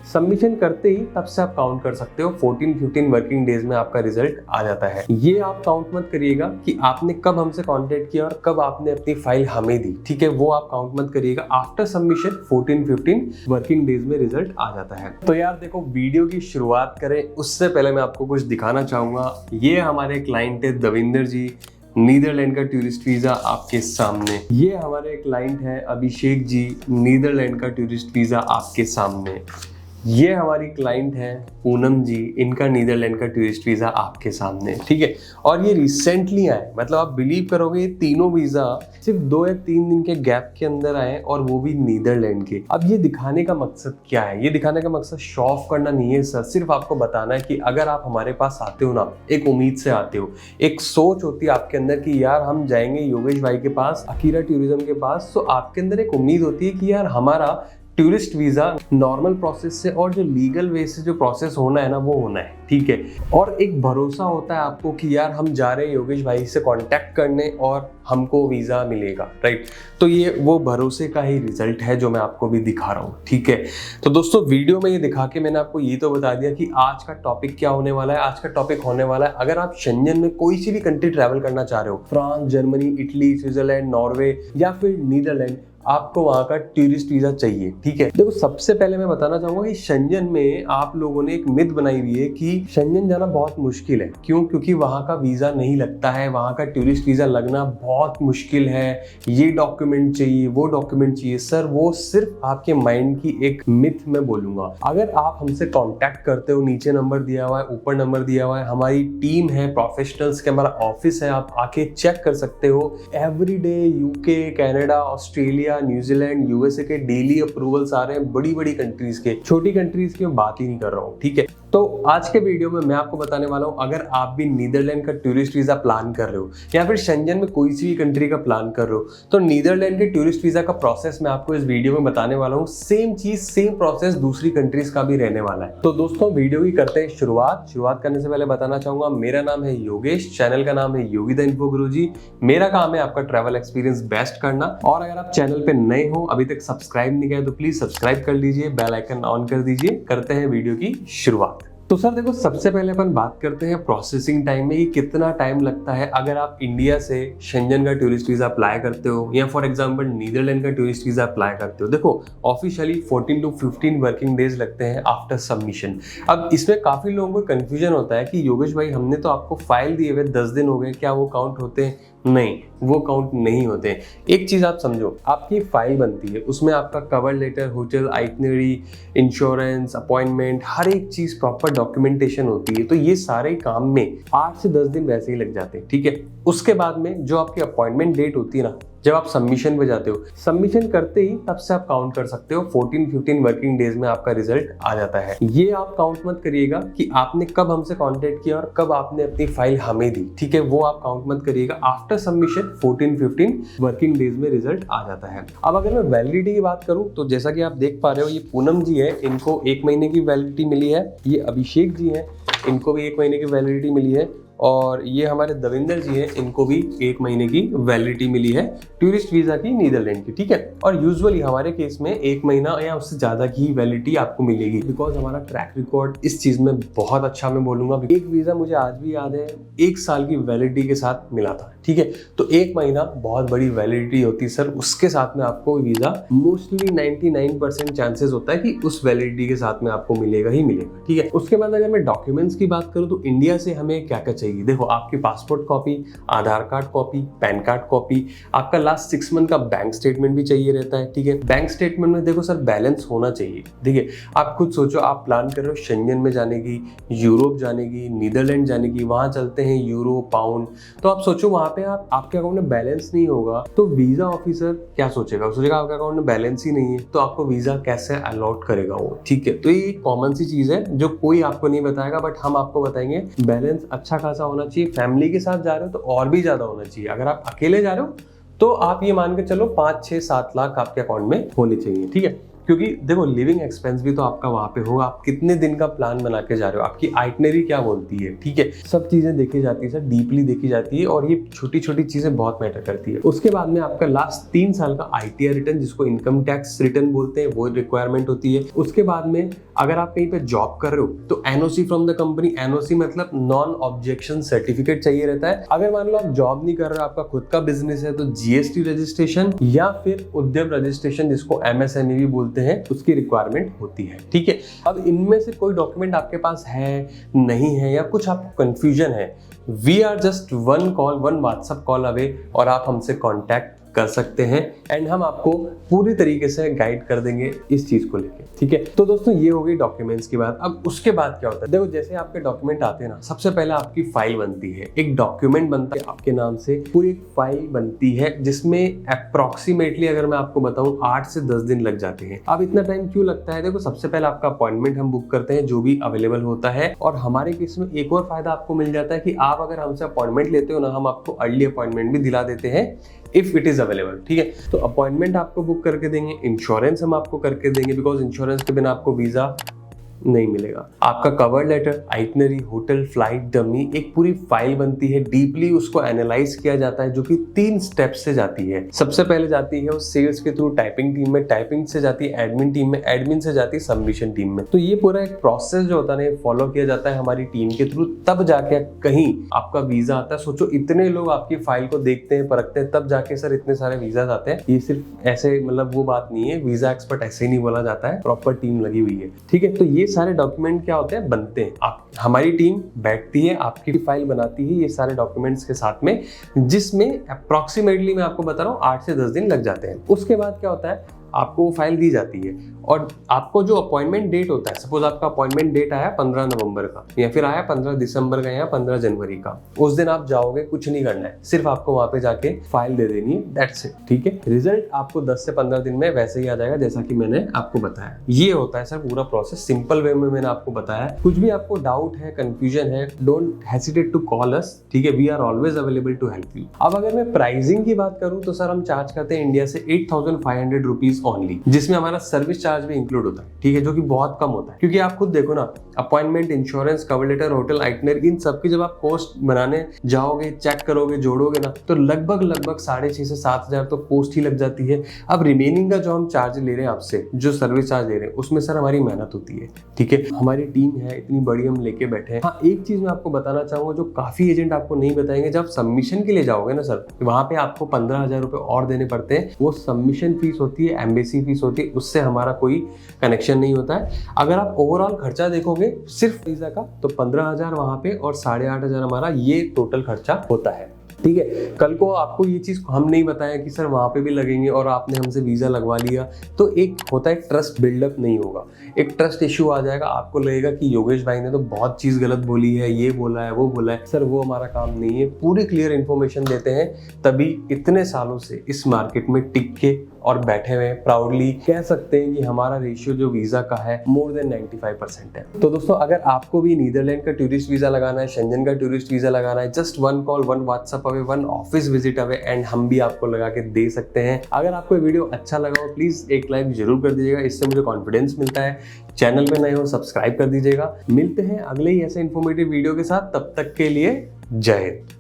Submission करते ही तब से आप काउंट कर सकते हो 14-15 वर्किंग डेज में आपका रिजल्ट आ जाता है। ये आप काउंट मत करिएगा कि आपने कब हमसे कांटेक्ट किया और कब आपने अपनी फाइल हमें दी, ठीक है, वो आप काउंट मत करिएगा। आफ्टर सबमिशन 14-15 वर्किंग डेज में रिजल्ट आ जाता है। तो यार देखो, वीडियो की शुरुआत करें उससे पहले मैं आपको कुछ दिखाना चाहूंगा। ये हमारे क्लाइंट है दविंदर जी, नीदरलैंड का टूरिस्ट वीजा आपके सामने। ये हमारे क्लाइंट है अभिषेक जी, नीदरलैंड का टूरिस्ट वीजा आपके सामने। ये हमारी क्लाइंट है पूनम जी, इनका नीदरलैंड का टूरिस्ट वीजा आपके सामने, ठीक है। और ये रिसेंटली आए, मतलब आप बिलीव करोगे ये तीनों वीजा सिर्फ 2 या 3 दिन के गैप के अंदर आए, और वो भी नीदरलैंड के। अब ये दिखाने का मकसद क्या है? ये दिखाने का मकसद शो ऑफ करना नहीं है सर, सिर्फ आपको बताना है कि अगर आप हमारे पास आते हो ना, एक उम्मीद से आते हो, एक सोच होती है आपके अंदर कि यार हम जाएंगे योगेश भाई के पास, अकीरा टूरिज्म के पास, तो आपके अंदर एक उम्मीद होती है कि यार हमारा टूरिस्ट वीजा नॉर्मल प्रोसेस से और जो लीगल वे से जो प्रोसेस होना है ना वो होना है, ठीक है। और एक भरोसा होता है आपको कि यार हम जा रहे हैं योगेश भाई से कांटेक्ट करने और हमको वीजा मिलेगा, राइट। तो ये वो भरोसे का ही रिजल्ट है जो मैं आपको भी दिखा रहा हूँ, ठीक है। तो दोस्तों, वीडियो में ये दिखा के मैंने आपको ये तो बता दिया कि आज का टॉपिक क्या होने वाला है। आज का टॉपिक होने वाला है, अगर आप शेंजन में कोई सी भी कंट्री ट्रैवल करना चाह रहे हो, France, Germany, Italy, Switzerland, Norway या फिर नीदरलैंड, आपको वहां का टूरिस्ट वीजा चाहिए, ठीक है। देखो, सबसे पहले मैं बताना चाहूंगा कि शेंजन में आप लोगों ने एक मिथ बनाई हुई है कि शेंजन जाना बहुत मुश्किल है। क्यों? क्योंकि वहां का वीजा नहीं लगता है, वहां का टूरिस्ट वीजा लगना बहुत मुश्किल है, ये डॉक्यूमेंट चाहिए, वो डॉक्यूमेंट चाहिए। सर, वो सिर्फ आपके माइंड की एक मिथ मैं बोलूंगा। अगर आप हमसे कांटेक्ट करते हो, नीचे नंबर दिया हुआ है, ऊपर नंबर दिया हुआ है, हमारी टीम है प्रोफेशनल्स के, हमारा ऑफिस है, आप आके चेक कर सकते हो। Everyday UK, Canada, Australia, New Zealand, USA के डेली अप्रूवल्स आ रहे हैं, बड़ी बड़ी कंट्रीज के। छोटी कंट्रीज की मैं बात ही नहीं कर रहा हूँ, ठीक है। तो आज के वीडियो में मैं आपको बताने वाला हूँ, अगर आप भी नीदरलैंड का टूरिस्ट वीजा प्लान कर रहे हो या फिर शेंजन में कोई सी भी कंट्री का प्लान कर रहे हो, तो नीदरलैंड के टूरिस्ट वीजा का प्रोसेस मैं आपको इस वीडियो में बताने वाला हूँ। सेम चीज, सेम प्रोसेस दूसरी कंट्रीज का भी रहने वाला है। तो दोस्तों, वीडियो की करते हैं शुरुआत करने से पहले बताना चाहूंगा, मेरा नाम है योगेश, चैनल का नाम है योगी द इन्फो गुरुजी। मेरा काम है आपका ट्रैवल एक्सपीरियंस बेस्ट करना। और अगर आप चैनल पे नए हो, अभी तक सब्सक्राइब नहीं किया तो प्लीज सब्सक्राइब कर लीजिए, बेल आइकन ऑन कर दीजिए। करते हैं वीडियो की शुरुआत। तो सर देखो, सबसे पहले अपन बात करते हैं प्रोसेसिंग टाइम में, कि कितना टाइम लगता है अगर आप इंडिया से शेंजन का टूरिस्ट वीजा अप्लाई करते हो या फॉर एग्जांपल नीदरलैंड का टूरिस्ट वीजा अप्लाई करते हो। देखो, ऑफिशियली 14 to 15 वर्किंग डेज लगते हैं आफ्टर सबमिशन। अब इसमें काफी लोगों को कंफ्यूजन होता है कि योगेश भाई, हमने तो आपको फाइल दिए हुए 10 दिन हो गए, क्या वो काउंट होते हैं? नहीं, वो काउंट नहीं होते। एक चीज आप समझो, आपकी फाइल बनती है, उसमें आपका cover letter, hotel, itinerary, insurance, appointment, हर एक चीज प्रॉपर डॉक्यूमेंटेशन होती है। तो ये सारे काम में 8 से 10 दिन वैसे ही लग जाते हैं, ठीक है। उसके बाद में जो आपकी अपॉइंटमेंट डेट होती है ना, जब आप सबमिशन पे जाते हो, सबमिशन करते ही तब से आप काउंट कर सकते हो 14-15 वर्किंग डेज में आपका रिजल्ट आ जाता है। ये आप काउंट मत करिएगा कि आपने कब हमसे कांटेक्ट किया और कब आपने अपनी फाइल हमें दी, ठीक है, वो आप काउंट मत करिएगा। आफ्टर सबमिशन 14-15 वर्किंग डेज में रिजल्ट आ जाता है। अब अगर मैं वैलिडिटी की बात करूं, तो जैसा कि आप देख पा रहे हो, ये पूनम जी है, इनको 1 महीने की वैलिडिटी मिली है। ये अभिषेक जी है, इनको भी 1 महीने की वैलिडिटी मिली है। और ये हमारे दविंदर जी हैं, इनको भी 1 महीने की वैलिडिटी मिली है टूरिस्ट वीजा की, नीदरलैंड की, ठीक है। और यूजुअली हमारे केस में 1 महीना या उससे ज्यादा की वैलिडिटी आपको मिलेगी, बिकॉज हमारा ट्रैक रिकॉर्ड इस चीज में बहुत अच्छा, मैं बोलूंगा। एक वीजा मुझे आज भी याद है, 1 साल की वैलिडिटी के साथ मिला था, ठीक है। तो 1 महीना बहुत बड़ी वैलिडिटी होती है सर, उसके साथ में आपको वीजा मोस्टली 99% चांसेस होता है कि उस वैलिडिटी के साथ में आपको मिलेगा ही मिलेगा, ठीक है। उसके बाद अगर मैं डॉक्यूमेंट्स की बात करूं, तो इंडिया से हमें क्या क्या चाहिए? देखो, आपकी passport copy, Aadhaar card copy, PAN card copy, आपका लास्ट 6 मंथ का बैंक स्टेटमेंट भी चाहिए रहता है, ठीक है। बैंक स्टेटमेंट में देखो सर, बैलेंस होना चाहिए। देखिए, आप खुद सोचो, आप प्लान कर रहे हो शेंजन में जाने की, यूरोप जाने की, नीदरलैंड जाने की, वहां चलते हैं यूरो, पाउंड, तो आप सोचो वहां पे आपके अकाउंट में बैलेंस नहीं होगा तो वीजा ऑफिसर क्या सोचेगा? सोचेगा आपके अकाउंट में बैलेंस ही नहीं है, तो आपको वीजा कैसे अलॉट करेगा वो, ठीक है। तो ये कॉमन सी चीज है जो कोई आपको नहीं बताएगा, बट हम आपको बताएंगे। बैलेंस अच्छा खासा होना चाहिए। फैमिली के साथ जा रहे हो तो और भी ज्यादा होना चाहिए। अगर आप अकेले जा रहे हो तो आप ये मान के चलो 5, 6, 7 लाख आपके अकाउंट में होने चाहिए, ठीक है। क्योंकि देखो लिविंग एक्सपेंस भी तो आपका वहां पे होगा, आप कितने दिन का प्लान बना के जा रहे हो, आपकी आइटनरी क्या बोलती है, ठीक है, सब चीजें देखी जाती है सर, डीपली देखी जाती है और ये छोटी छोटी चीजें बहुत मैटर करती है। उसके बाद में आपका लास्ट 3 साल का ITR रिटर्न, जिसको इनकम टैक्स रिटर्न बोलते हैं, वो रिक्वायरमेंट होती है। उसके बाद में अगर आप कहीं पे जॉब कर रहे हो तो NOC from the company, NOC मतलब नॉन ऑब्जेक्शन सर्टिफिकेट चाहिए रहता है। अगर मान लो आप जॉब नहीं कर रहे हो, आपका खुद का बिजनेस है, तो GST रजिस्ट्रेशन या फिर उद्यम रजिस्ट्रेशन, जिसको MSME भी बोलते हैं, उसकी रिक्वायरमेंट होती है, ठीक है। अब इनमें से कोई डॉक्यूमेंट आपके पास है, नहीं है, या कुछ आपको कंफ्यूजन है, we are just one WhatsApp call away और आप हमसे कॉन्टैक्ट कर सकते हैं एंड हम आपको पूरी तरीके से गाइड कर देंगे इस चीज को लेके, ठीक है। तो दोस्तों ये हो गई डॉक्यूमेंट्स की बात। अब उसके बाद क्या होता है, देखो जैसे आपके डॉक्यूमेंट आते हैं ना, सबसे पहले आपकी फाइल बनती है, एक डॉक्यूमेंट बनता है आपके नाम से, पूरी एक फाइल बनती है जिसमें अप्रोक्सीमेटली अगर मैं आपको बताऊं 8 से 10 दिन लग जाते हैं। अब इतना टाइम क्यों लगता है, देखो सबसे पहले आपका अपॉइंटमेंट हम बुक करते हैं जो भी अवेलेबल होता है, और हमारे केस में एक और फायदा आपको मिल जाता है कि आप अगर हमसे अपॉइंटमेंट लेते हो ना, हम आपको अर्ली अपॉइंटमेंट भी दिला देते हैं इफ इट इज अवेलेबल, ठीक है। तो अपॉइंटमेंट आपको बुक करके देंगे, इंश्योरेंस हम आपको करके देंगे, बिकॉज इंश्योरेंस के बिना आपको वीजा नहीं मिलेगा। आपका cover letter, itinerary, hotel, flight, dummy, एक पूरी फाइल बनती है, डीपली उसको एनालाइज किया जाता है, जो कि 3 स्टेप से जाती है। सबसे पहले जाती है वो सेल्स के थ्रू टाइपिंग टीम में, टाइपिंग से जाती है एडमिन टीम में, एडमिन से जाती है सबमिशन टीम में। तो ये पूरा एक प्रोसेस जो होता है ना, फॉलो किया जाता है हमारी टीम के थ्रू, तब जाके कहीं आपका वीजा आता है। सोचो इतने लोग आपकी फाइल को देखते हैं, परखते हैं, तब जाके सर इतने सारे वीजा आते हैं। ये सिर्फ ऐसे मतलब वो बात नहीं है, वीजा एक्सपर्ट ऐसे ही नहीं बोला जाता है, प्रॉपर टीम लगी हुई है, ठीक है। तो ये सारे डॉक्यूमेंट क्या होते हैं, बनते हैं। आप हमारी टीम बैठती है, आपकी फाइल बनाती है ये सारे डॉक्यूमेंट्स के साथ में, जिसमें अप्रोक्सीमेटली मैं आपको बता रहा हूँ 8 से 10 दिन लग जाते हैं। उसके बाद क्या होता है, आपको वो फाइल दी जाती है और आपको जो अपॉइंटमेंट डेट होता है, सपोज आपका अपॉइंटमेंट डेट आया 15 नवंबर का, या फिर आया 15 दिसंबर का या 15 जनवरी का, उस दिन आप जाओगे, कुछ नहीं करना है, सिर्फ आपको वहां पे जाके फाइल दे देनी है, दैट्स इट, ठीक है। रिजल्ट आपको 10 से 15 दिन में वैसे ही आ जाएगा, जैसा कि मैंने आपको बताया। ये होता है सर पूरा प्रोसेस, सिंपल वे में मैंने आपको बताया। कुछ भी आपको डाउट है, कंफ्यूजन है, don't hesitate to call us, ठीक है, we are always available to help you. अब अगर मैं प्राइसिंग की बात करूं तो सर हम चार्ज करते हैं इंडिया से 8500 रुपीज ऑनली, जिसमें हमारा सर्विस चार्ज भी इंक्लूड होता है, ठीक है, जो कि बहुत कम होता है। क्योंकि आप खुद देखो ना, appointment, insurance, cover letter, hotel, itinerary, इन सब की जब आप कॉस्ट बनाने जाओगे, चेक करोगे, जोड़ोगे ना, तो लगभग 6,500 से 7,000 तो कॉस्ट ही लग जाती है। अब रिमेनिंग का जो हम चार्ज ले रहे हैं आपसे, जो सर्विस चार्ज ले रहे हैं, उसमें सर हमारी मेहनत होती है, ठीक है। हमारी टीम है इतनी बड़ी, हम लेके बैठे हैं। हाँ, एक चीज मैं आपको बताना चाहूंगा जो काफी एजेंट आपको नहीं बताएंगे, जब सबमिशन के लिए जाओगे ना सर, वहां पे आपको 15,000 रुपए और देने पड़ते हैं। वो सबमिशन फीस होती है, एम्बेसी फीस होती है, उससे हमारा कोई कनेक्शन नहीं होता है। अगर आप ओवरऑल खर्चा देखोगे सिर्फ वीजा का, तो 15,000 वहां पे और 8,500 हमारा ये टोटल खर्चा होता है, ठीक है। कल को आपको ये चीज हम नहीं बताया कि सर वहां पे भी लगेंगे और आपने हमसे वीजा लगवा लिया, तो एक होता है ट्रस्ट बिल्डअप नहीं होगा, एक ट्रस्ट इश्यू आ जाएगा। आपको लगेगा कि योगेश भाई ने तो बहुत चीज गलत बोली है, ये बोला है, वो बोला है। सर वो हमारा काम नहीं है, पूरी क्लियर इन्फॉर्मेशन देते हैं, तभी इतने सालों से इस मार्केट में टिक के और बैठे हुए प्राउडली कह सकते हैं कि हमारा रेशियो जो वीजा का है मोर देन 95% है। तो दोस्तों अगर आपको भी नीदरलैंड का टूरिस्ट वीजा लगाना है, शेंजन का टूरिस्ट वीजा लगाना है, just 1 call, 1 WhatsApp away, 1 office visit away, and हम भी आपको लगा के दे सकते हैं। अगर आपको ये वीडियो अच्छा लगा हो, प्लीज एक लाइक जरूर कर दीजिएगा, इससे मुझे कॉन्फिडेंस मिलता है। चैनल पे नए हो सब्सक्राइब कर दीजिएगा। मिलते हैं अगले ही ऐसे इन्फॉर्मेटिव वीडियो के साथ, तब तक के लिए जय हिंद।